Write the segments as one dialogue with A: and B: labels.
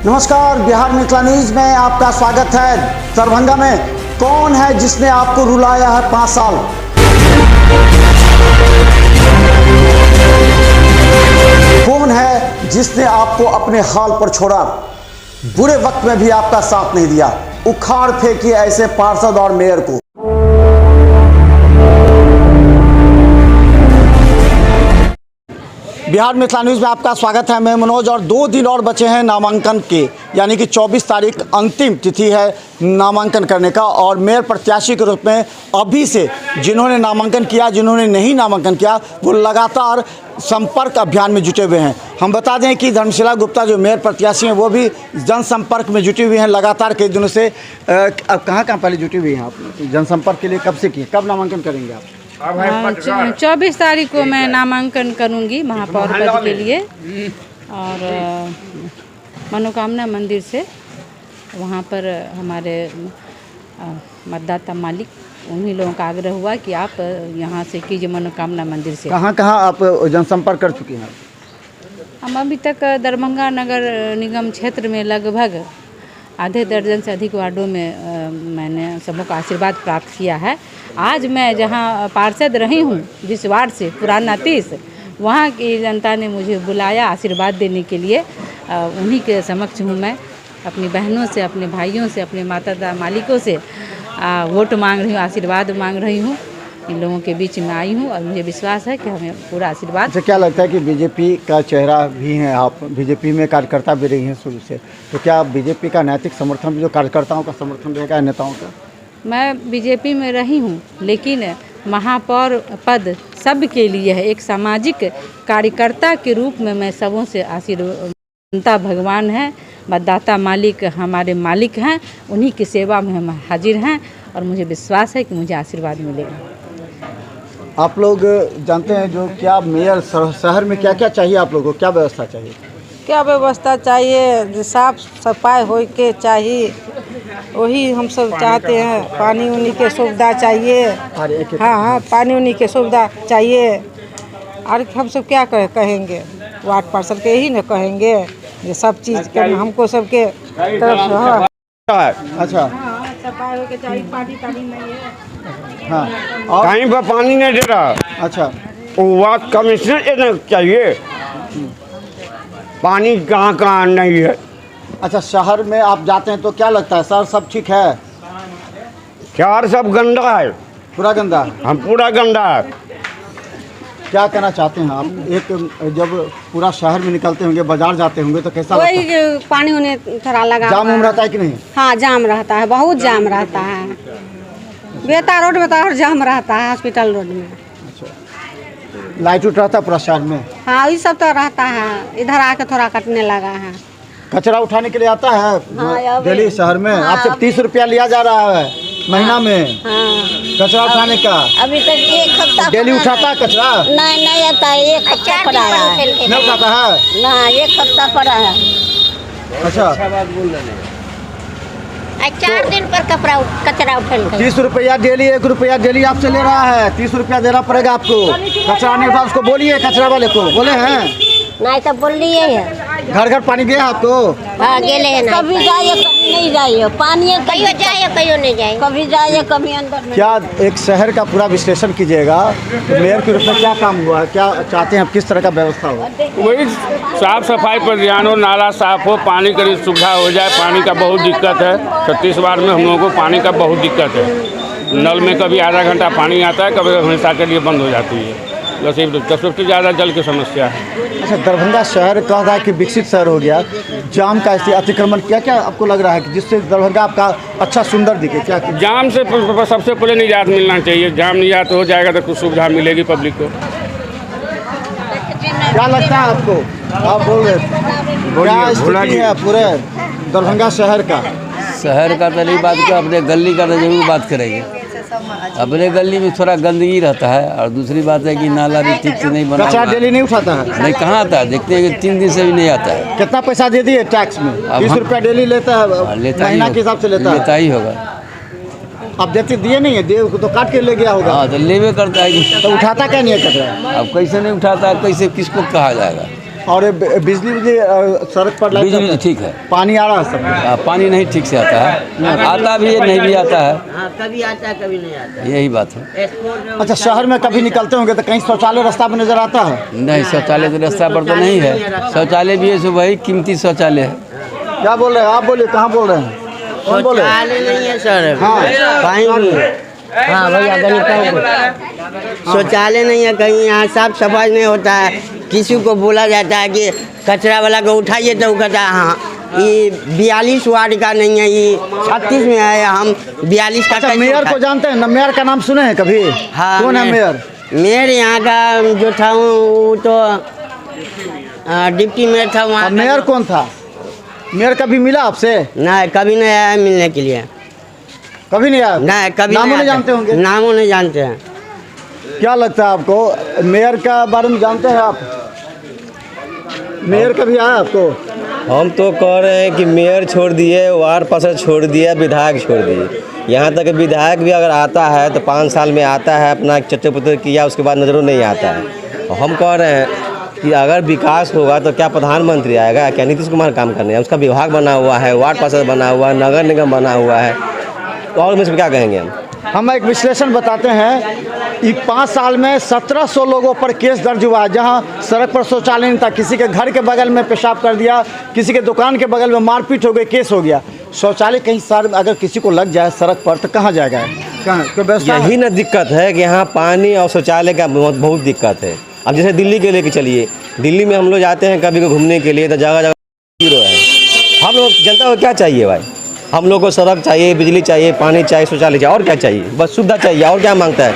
A: नमस्कार, बिहार मिथिला न्यूज में आपका स्वागत है। दरभंगा में कौन है जिसने आपको रुलाया है 5 साल? कौन है जिसने आपको अपने हाल पर छोड़ा? बुरे वक्त में भी आपका साथ नहीं दिया। उखाड़ फेंकिए ऐसे पार्षद और मेयर को। बिहार मिथिला न्यूज में आपका स्वागत है। मैं मनोज। और 2 दिन और बचे हैं नामांकन के, यानी कि 24 तारीख अंतिम तिथि है नामांकन करने का। और मेयर प्रत्याशी के रूप में अभी से जिन्होंने नामांकन किया, जिन्होंने नहीं नामांकन किया, वो लगातार संपर्क अभियान में जुटे हुए हैं। हम बता दें कि धर्मशिला गुप्ता जो मेयर प्रत्याशी हैं वो भी जनसंपर्क में जुटी हुई हैं लगातार कई दिनों से। अब कहाँ पहले जुटी हुई हैं आप जनसंपर्क के लिए? कब से किए? कब नामांकन करेंगे आप?
B: 24 तारीख को मैं नामांकन करूंगी महापौर पद के लिए। और मनोकामना मंदिर से वहां पर हमारे मतदाता मालिक, उन्हीं लोगों का आग्रह हुआ कि आप यहां से कीजिए मनोकामना मंदिर से।
A: कहाँ आप जनसंपर्क कर चुके हैं?
B: हम अभी तक दरभंगा नगर निगम क्षेत्र में लगभग आधे दर्जन से अधिक वार्डों में मैंने सबों का आशीर्वाद प्राप्त किया है। आज मैं जहां पार्षद रही हूं, जिस वार्ड से पुराना 30, वहां की जनता ने मुझे बुलाया आशीर्वाद देने के लिए। उन्हीं के समक्ष हूं मैं, अपनी बहनों से, अपने भाइयों से, अपने माता मालिकों से वोट मांग रही हूँ, आशीर्वाद मांग रही हूँ। इन लोगों के बीच में आई हूँ और मुझे विश्वास है कि हमें पूरा आशीर्वाद।
A: अच्छा, क्या लगता है कि बीजेपी का चेहरा भी हैं आप, बीजेपी में कार्यकर्ता भी रही हैं शुरू से, तो क्या बीजेपी का नैतिक समर्थन भी, जो कार्यकर्ताओं का समर्थन रहेगा नेताओं का? मैं
B: बीजेपी में रही हूँ, लेकिन महापौर पद सब के लिए है। एक सामाजिक कार्यकर्ता के रूप में मैं सबों से आशीर्वाद, जनता भगवान है, मतदाता मालिक हमारे मालिक हैं, उन्हीं की सेवा में हम हाजिर हैं और मुझे विश्वास है कि मुझे आशीर्वाद मिलेगा।
A: आप लोग जानते हैं जो क्या मेयर शहर में क्या क्या चाहिए आप लोगों को? क्या व्यवस्था चाहिए?
C: क्या व्यवस्था चाहिए? साफ सफाई हो के चाहिए, वही हम सब चाहते हैं। पानी उनी के सुविधा चाहिए। हाँ, पानी उनी के सुविधा चाहिए। और हम सब क्या कहेंगे? वार्ड पार्षद के ही न कहेंगे। ये सब चीज़ के हमको सबके तरफ से।
A: अच्छा,
C: सफाई हो के चाहिए, पानी नहीं है।
A: हाँ,
D: कहीं पर पानी नहीं दे रहा।
A: अच्छा,
D: वार्ड कमिश्नर देना चाहिए। पानी कहाँ नहीं है।
A: अच्छा, शहर में आप जाते हैं तो क्या लगता है, शहर सब ठीक है?
D: शहर सब गंदा है,
A: पूरा गंदा?
D: हम पूरा गंदा है।
A: क्या कहना चाहते हैं आप? एक जब पूरा शहर में निकलते होंगे, बाजार जाते होंगे, तो कैसा लगता है?
E: पानी उन्हें थोड़ा लगा,
A: जाम उम रहता है कि नहीं?
E: हाँ, जाम रहता है, बहुत जाम रहता है। बेता रोड में तो और जाम रहता है, हॉस्पिटल रोड में।
A: अच्छा, लाइट उठ रहता है पूरा शहर में?
E: हाँ, ये सब तो रहता है। इधर आके थोड़ा कटने लगा है।
A: कचरा उठाने के लिए आता है
E: हाँ,
A: दिल्ली शहर में?
E: हाँ,
A: आपसे 30 रुपया लिया जा रहा है महीना में कचरा उठाने का।
E: अभी तक 1 हफ्ता
A: डेली उठाता है कचरा?
E: नहीं आता है। 1 हफ्ता पड़ा है।
A: नहीं उठाता है
E: ना, 1 हफ्ता पड़ा है।
A: अच्छा,
E: 4 दिन पर कचरा उठल।
A: 30 रुपया डेली, 1 रुपया डेली आपसे ले रहा है। 30 रुपया देना पड़ेगा आपको। कचरा नहीं उठा, उसको बोलिए, कचरा वाले को बोले हैं?
E: नहीं तो बोल लिए है।
A: घर घर पानी दिया आपको?
E: हाँ, गेले है। कभी जाइए, कभी नहीं जाइए। पानी कहीं जाइए, कहीं नहीं जाइए। कभी जाइए, कभी अंदर में।
A: क्या एक शहर का पूरा विश्लेषण कीजिएगा, तो मेयर के रूप में क्या काम हुआ, क्या चाहते हैं आप, किस तरह का व्यवस्था हो?
D: वही साफ सफाई पर ध्यान हो, नाला साफ हो, पानी की सुविधा हो जाए। पानी का बहुत दिक्कत है 36 वार्ड में। हम लोगों को पानी का बहुत दिक्कत है। नल में कभी आधा घंटा पानी आता है, कभी हमेशा के लिए बंद हो जाती है। सबसे ज़्यादा जल की समस्या है।
A: अच्छा, दरभंगा शहर कह रहा है कि विकसित शहर हो गया, जाम का ऐसे अतिक्रमण, क्या क्या आपको लग रहा है कि जिससे दरभंगा आपका अच्छा सुंदर दिखे? क्या
D: जाम से सबसे पहले निजात मिलना चाहिए। जाम निजात हो जाएगा तो कुछ सुविधा मिलेगी पब्लिक को।
A: क्या लगता है आपको? आप बोल रहे क्या स्थिति है पूरे दरभंगा शहर का?
F: शहर का तो नहीं बात कर, अपने गली का तो जरूर बात करेंगे। अपने गली में थोड़ा गंदगी रहता है, और दूसरी बात है कि नाला भी ठीक से नहीं बना।
A: कचरा डेली नहीं उठाता है?
F: नहीं, कहाँ आता है? देखते हैं कि 3 दिन से भी नहीं आता है।
A: कितना पैसा दे दिए टैक्स में? 20 रुपया डेली लेता है, महीना के हिसाब से लेता
F: ही होगा।
A: अब देते दिए नहीं है, देव को तो काट के ले गया होगा।
F: हाँ, तो लेवे करता है कि
A: तो उठाता क्या नहीं है कचरा?
F: अब कैसे नहीं उठाता है, कैसे किसको कहा जाएगा?
A: और ये बिजली सड़क पर लाइट
F: बिजली ठीक है।
A: पानी आ रहा है सब?
F: पानी नहीं ठीक से आता है, आता भी है नहीं भी आता है,
E: कभी आता है कभी नहीं आता
F: यही बात है।
A: अच्छा, शहर में कभी निकलते होंगे तो कहीं शौचालय रास्ता में नजर आता है?
F: नहीं, शौचालय तो रास्ता पर तो नहीं है, शौचालय भी है सो वही कीमती शौचालय है।
A: क्या बोल रहे हैं आप? बोलिए, कहाँ बोल रहे हैं? कौन बोले?
E: शौचालय नहीं है सर,
A: हाँ।
E: कहीं नहीं। हाँ भैया, शौचालय नहीं है कहीं, यहाँ साफ सफाई नहीं होता है। किसी को बोला जाता है कि कचरा वाला को उठाइए तो वो कहता है हाँ ये 42 वार्ड का नहीं है, ये 36 में है, हम 42 का।
A: अच्छा, मेयर को जानते हैं ना? मेयर का नाम सुने हैं कभी?
E: हाँ,
A: कौन है मेयर?
E: मेयर यहाँ का जो था वो तो डिप्टी मेयर था वहाँ।
A: मेयर कौन था? मेयर कभी मिला आपसे?
E: नहीं, कभी नहीं आया मिलने के लिए,
A: कभी नहीं आया?
E: नहीं कभी
A: नामों नहीं
E: आता।
A: जानते होंगे?
E: नामों नहीं जानते हैं।
A: क्या लगता है आपको, मेयर का बारे में जानते हैं आप? मेयर कभी आया आपको?
G: हम तो कह रहे हैं कि मेयर छोड़ दिए, वार्ड पार्षद छोड़ दिया, विधायक छोड़ दिए। यहाँ तक विधायक भी अगर आता है तो 5 साल में आता है, अपना चटर पुटर किया, उसके बाद नज़रों नहीं आता है। और हम कह रहे हैं कि अगर विकास होगा तो क्या प्रधानमंत्री आएगा? क्या नीतीश कुमार काम करने हैं? उसका विभाग बना हुआ है, वार्ड पार्षद बना हुआ है, नगर निगम बना हुआ है, तो और इसमें क्या कहेंगे हम
A: एक विश्लेषण बताते हैं कि 5 साल में 1700 लोगों पर केस दर्ज हुआ है, जहां सड़क पर शौचालय नहीं था, किसी के घर के बगल में पेशाब कर दिया, किसी के दुकान के बगल में मारपीट हो गई, केस हो गया। शौचालय कहीं शहर में अगर किसी को लग जाए सड़क पर तो कहाँ जाएगा? कहाँ कोई व्यवस्था?
G: यही ना दिक्कत है कि यहाँ पानी और शौचालय का बहुत दिक्कत है। अब जैसे दिल्ली के लेके चलिए, दिल्ली में हम लोग जाते हैं कभी घूमने के लिए तो जगह जगह हीरो है। हम लोग जनता को क्या चाहिए भाई? हम लोग को सड़क चाहिए, बिजली चाहिए, पानी चाहिए, शौचालय चाहिए, और क्या चाहिए? बस सुविधा चाहिए, और क्या मांगता है?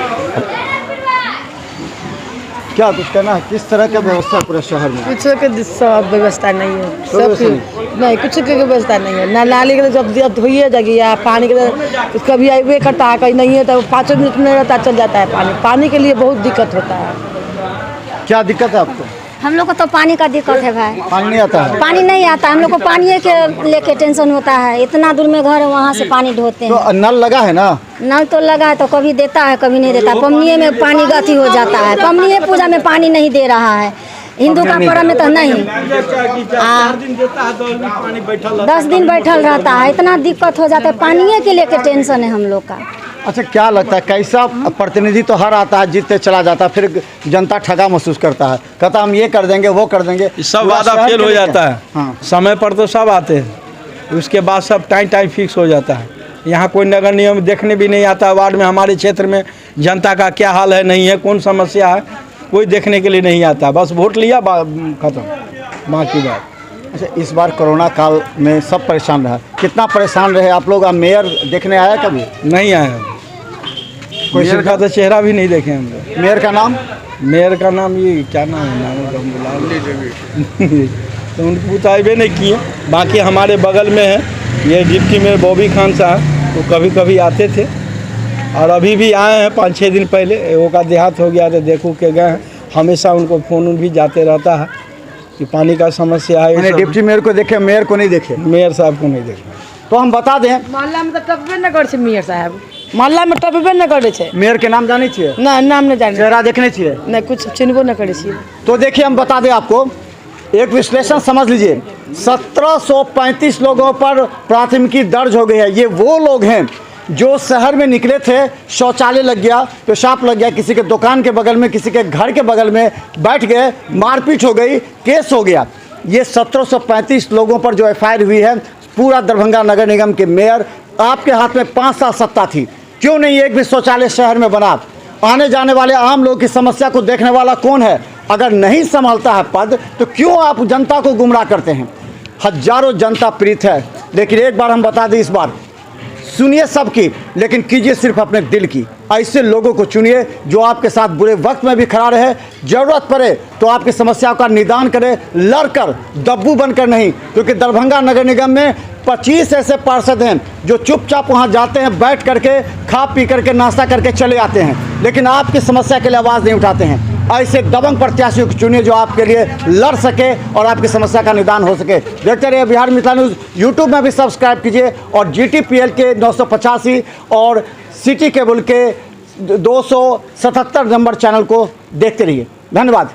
A: क्या कुछ कहना है? किस तरह का व्यवस्था पूरे शहर में?
C: कुछ के सब व्यवस्था नहीं है, सब नहीं, कुछ की व्यवस्था नहीं है। ना नाली के जब धोइए जाएगी, या पानी के तो कभी आइए करता है, कहीं नहीं है तो 5 मिनट में रहता चल जाता है। पानी के लिए बहुत दिक्कत होता है।
A: क्या दिक्कत है आपको?
H: हम लोग को तो पानी का दिक्कत है भाई,
A: पानी नहीं आता है?
H: पानी नहीं आता, हम लोग को पानी के लेके टेंशन होता है। इतना दूर में घर है, वहाँ से पानी ढोते हैं।
A: तो नल लगा है ना?
H: नल तो लगा है, तो कभी देता है कभी नहीं देता। पमनिये में पानी गति हो जाता है, पमनिये पूजा में पानी नहीं दे रहा है, हिंदू का पर्व में तो नहीं। 10 दिन बैठल रहता है, इतना दिक्कत हो जाता है। पानी के लेके टेंशन है हम लोग का।
A: अच्छा, क्या लगता है कैसा प्रतिनिधि तो हर आता है, जीतते चला जाता है, फिर जनता ठगा महसूस करता है, कहता हम ये कर देंगे वो कर देंगे,
I: सब वादा फेल हो जाता है।
A: हाँ।
I: समय पर तो सब आते हैं, उसके बाद सब टाइम फिक्स हो जाता है। यहाँ कोई नगर नियम देखने भी नहीं आता। वार्ड में हमारे क्षेत्र में जनता का क्या हाल है, नहीं है, कौन समस्या है, कोई देखने के लिए नहीं आता। बस वोट लिया, खत्म, माँ की बात।
A: अच्छा, इस बार कोरोना काल में सब परेशान रहा, कितना परेशान रहे आप लोग? मेयर देखने आया कभी?
I: नहीं आया, कोई मेयर का तो चेहरा भी नहीं देखे हम लोग।
A: मेयर का नाम?
I: मेयर का नाम ये क्या नाम है, नाम हम बुला तो उनको बताइए नहीं किए। बाकी हमारे बगल में है ये डिप्टी मेयर बॉबी खान साहब, वो कभी कभी आते थे और अभी भी आए हैं 5-6 दिन पहले। वो का देहात हो गया तो देखो के गए हैं। हमेशा उनको फ़ोन भी जाते रहता है कि पानी का समस्या है।
A: मैंने डिप्टी मेयर को देखे, मेयर को नहीं देखे?
I: मेयर साहब को नहीं देखे।
A: तो हम बता दें,
C: मोहल्ला में तो टपबे न कर मेयर साहब, मोहल्ला में टपबे न करे छे।
A: मेयर के नाम जाने चाहिए
C: ना, नाम न जाने,
A: चेहरा देखने चाहिए
C: नहीं, कुछ चिन्हबो न करे छिए।
A: तो देखिए, हम बता दें आपको, एक विश्लेषण समझ लीजिए। 1735 लोगों पर प्राथमिकी दर्ज हो गई है। ये वो लोग हैं जो शहर में निकले थे, शौचालय लग गया, पेशाब लग गया, किसी के दुकान के बगल में, किसी के घर के बगल में बैठ गए, मारपीट हो गई, केस हो गया। ये 1735 लोगों पर जो FIR हुई है, पूरा दरभंगा नगर निगम के मेयर, आपके हाथ में 5 साल सत्ता थी, क्यों नहीं एक भी शौचालय शहर में बना? आने जाने वाले आम लोग की समस्या को देखने वाला कौन है? अगर नहीं संभालता है पद, तो क्यों आप जनता को गुमराह करते हैं? हजारों जनता प्रीत है, लेकिन एक बार हम बता दें, इस बार सुनिए सबकी, लेकिन कीजिए सिर्फ अपने दिल की। ऐसे लोगों को चुनिए जो आपके साथ बुरे वक्त में भी खड़ा रहे, ज़रूरत पड़े तो आपकी समस्याओं का निदान करे, लड़कर, दब्बू बनकर नहीं। क्योंकि दरभंगा नगर निगम में 25 ऐसे पार्षद हैं जो चुपचाप वहां जाते हैं, बैठ करके खा पी करके नाश्ता करके चले आते हैं, लेकिन आपकी समस्या के लिए आवाज़ नहीं उठाते हैं। ऐसे दबंग प्रत्याशियों को चुनिए जो आपके लिए लड़ सके और आपकी समस्या का निदान हो सके। देखते रहिए बिहार मिथिला न्यूज़। यूट्यूब में भी सब्सक्राइब कीजिए और GTPL के 985 और सिटी केबल के 277 नंबर चैनल को देखते रहिए। धन्यवाद।